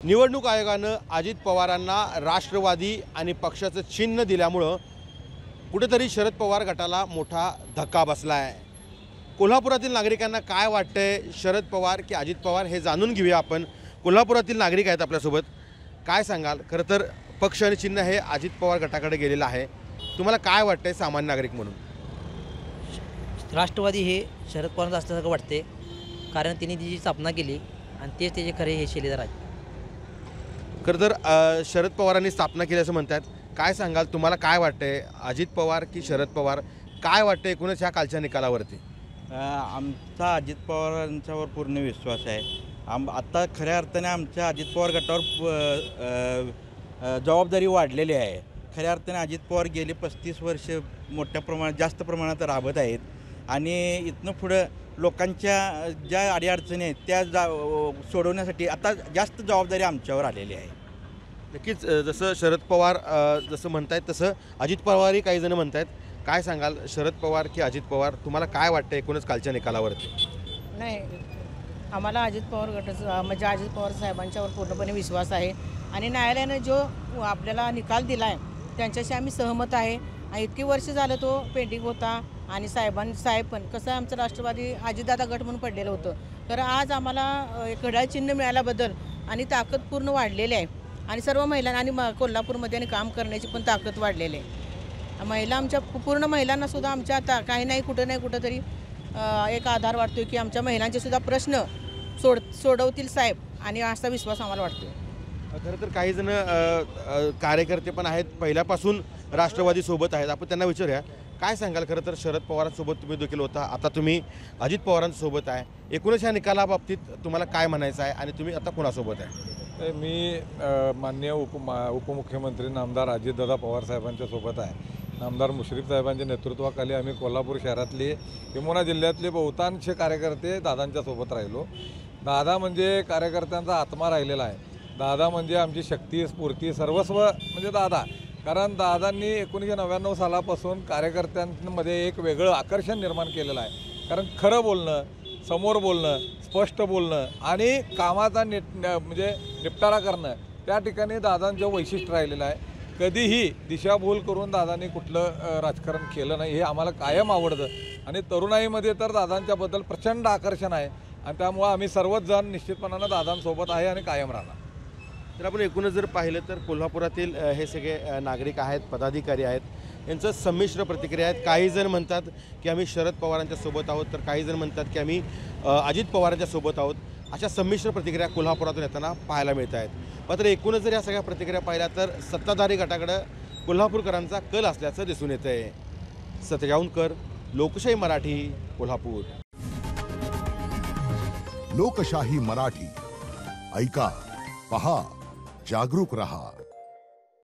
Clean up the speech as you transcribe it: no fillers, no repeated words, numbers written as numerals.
निवडणूक आयोगानं अजित पवारांना राष्ट्रवादी आणि पक्षाचं चिन्ह दिल्यामुळं कुठेतरी शरद पवार गटाला मोठा धक्का बसला आहे। कोल्हापुरातील नागरिकांना काय वाटतंय, शरद पवार की अजित पवार, हे जाणून घेऊया आपण। कोल्हापुरातील नागरिक आहेत आपल्यासोबत, काय सांगाल? खरं तर पक्ष आणि चिन्ह हे अजित पवार गटाकडे गेलेलं आहे, तुम्हाला काय वाटतंय सामान्य नागरिक म्हणून? राष्ट्रवादी हे शरद पवारांचं असल्यासारखं वाटते, कारण त्यांनी तिची स्थापना केली आणि तेच त्याचे खरे हे शिलेदार आहेत। खरं तर शरद पवारांनी स्थापना केली असं म्हणतात, काय सांगाल? तुम्हाला काय वाटतंय, अजित पवार की शरद पवार? काय वाटतंय एकूणच ह्या कालच्या निकालावरती? आमचा अजित पवारांच्यावर पूर्ण विश्वास आहे। आता खऱ्या अर्थाने आमच्या अजित पवार गटावर जबाबदारी वाढलेली आहे। खऱ्या अर्थाने अजित पवार गेले 35 वर्ष मोठ्या प्रमाणात जास्त प्रमाणात राबत आहेत आणि इथनं पुढं लोकांच्या ज्या अडीअडचणी आहेत त्या सोडवण्यासाठी आता जास्त जबाबदारी आमच्यावर आलेली आहे। नक्कीच जसं शरद पवार जसं म्हणतायत तसं अजित पवारही काही जण म्हणतायत, काय सांगाल? शरद पवार की अजित पवार, तुम्हाला काय वाटतं एकूणच कालच्या निकालावरती? नाही, आम्हाला अजित पवार गटाचं म्हणजे अजित पवार साहेबांच्यावर पूर्णपणे विश्वास आहे आणि न्यायालयाने जो आपल्याला निकाल दिला आहे त्यांच्याशी आम्ही सहमत आहे। इतकी वर्ष झालं तो पेंडिंग होता आणि साहेब पण कसं आमचं राष्ट्रवादी अजितदादा गट म्हणून पडलेलं होतं, तर आज आम्हाला एक घड्याळ चिन्ह मिळाल्याबद्दल आणि ताकद पूर्ण वाढलेली आहे आणि सर्व महिलांना आणि कोल्हापूरमध्ये आणि काम करण्याची पण ताकद वाढलेली आहे। महिला आमच्या पूर्ण महिलांनासुद्धा आमच्या आता काही नाही कुठं तरी एक आधार वाटतो की आमच्या महिलांचेसुद्धा प्रश्न सोडवतील साहेब, आणि असा विश्वास आम्हाला वाटतो। खरं तर काही जण कार्यकर्ते पण आहेत, पहिल्यापासून राष्ट्रवादी सोबत आहेत, आपण त्यांना विचारूया, काय सांगाल? खरं तर शरद पवारांसोबत तुम्ही देखील होता, आता तुम्ही अजित पवारांसोबत आहे, एकूणच ह्या निकालाबाबतीत तुम्हाला काय म्हणायचं आहे आणि तुम्ही आता कोणासोबत आहे? मी माननीय उपमुख्यमंत्री नामदार अजितदादा पवार साहेबांच्या सोबत आहे। नामदार मुश्रीफ साहेबांच्या नेतृत्वाखाली आम्ही कोल्हापूर शहरातले किंवा जिल्ह्यातले बहुतांश कार्यकर्ते दादांच्या सोबत राहिलो। दादा म्हणजे कार्यकर्त्यांचा आत्मा राहिलेला आहे, दादा म्हणजे आमची शक्ती, स्फूर्ती, सर्वस्व म्हणजे दादा। कारण दादांनी 1999 सालापासून कार्यकर्त्यांमध्ये एक वेगळं आकर्षण निर्माण केलेलं आहे, कारण खरं बोलणं, समोर बोलणं, स्पष्ट बोलणं आणि कामाचा म्हणजे निपटारा करणं, त्या ठिकाणी दादांचं वैशिष्ट्य राहिलेलं आहे। कधीही दिशाभूल करून दादांनी कुठलं राजकारण केलं नाही, हे आम्हाला कायम आवडतं आणि तरुणाईमध्ये तर दादांच्याबद्दल प्रचंड आकर्षण आहे आणि त्यामुळं आम्ही सर्वच जण निश्चितपणानं दादांसोबत आहे आणि कायम राहणार। तर आपण एकूणच जर पाहिलं तर कोल्हापुरातील हे सगळे नागरिक आहेत, पदाधिकारी आहेत, यांचं संमिश्र प्रतिक्रिया आहेत। काही जण म्हणतात की आम्ही शरद पवारांच्या सोबत आहोत, तर काही जण म्हणतात की आम्ही अजित पवारांच्या सोबत आहोत। अशा संमिश्र प्रतिक्रिया कोल्हापुरातून येताना पाहायला मिळत आहेत। मात्र एकूणच जर या सगळ्या प्रतिक्रिया पाहिल्या तर सत्ताधारी गटाकडं कोल्हापूरकरांचा कल असल्याचं दिसून येतं आहे। सत्यगावकर, लोकशाही मराठी, कोल्हापूर। लोकशाही मराठी, ऐका, पहा, जागरूक रहा।